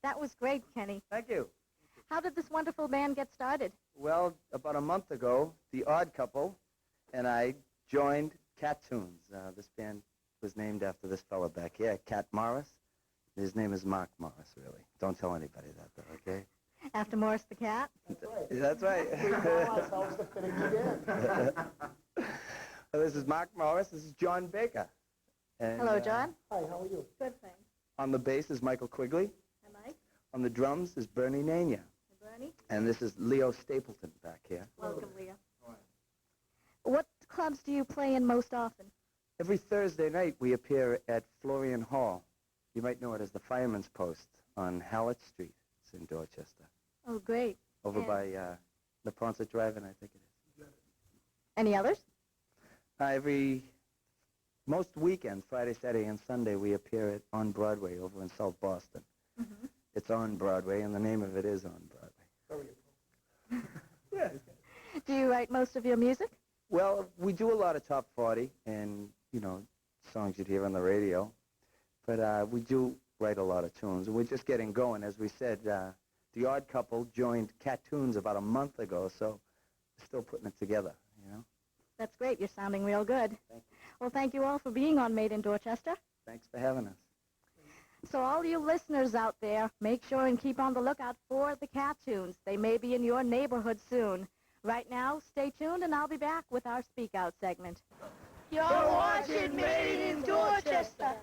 That was great, Kenny. Thank you. How did this wonderful band get started? Well, about a month ago, the Odd Couple and I joined Cat Tunes. This band was named after this fella back here, Cat Morris. His name is Mark Morris, really. Don't tell anybody that, though, okay? After Morris the Cat? That's right. We know ourselves to fit again. This is Mark Morris. This is John Baker. And, Hello, John. Hi, how are you? Good, thanks. On the bass is Michael Quigley. Hi, Mike. On the drums is Bernie Nania. Hi, Bernie. And this is Leo Stapleton back here. Welcome, Leo. What clubs do you play in most often? Every Thursday night we appear at Florian Hall. You might know it as the Fireman's Post on Hallett Street. It's in Dorchester. Oh, great. Over by the Ponce Drive-In, I think it is. Any others? Most weekends, Friday, Saturday, and Sunday, we appear on Broadway over in South Boston. Mm-hmm. It's on Broadway, and the name of it is on Broadway. Very appropriate. Yeah. Do you write most of your music? Well, we do a lot of top 40 and, songs you'd hear on the radio. But we do write a lot of tunes. And we're just getting going. As we said, the Odd Couple joined Cat Tunes about a month ago, so we're still putting it together, That's great. You're sounding real good. Thank you. Well, thank you all for being on Made in Dorchester. Thanks for having us. So all you listeners out there, make sure and keep on the lookout for the Cat Tunes. They may be in your neighborhood soon. Right now, stay tuned, and I'll be back with our Speak Out segment. You're watching Made in Dorchester.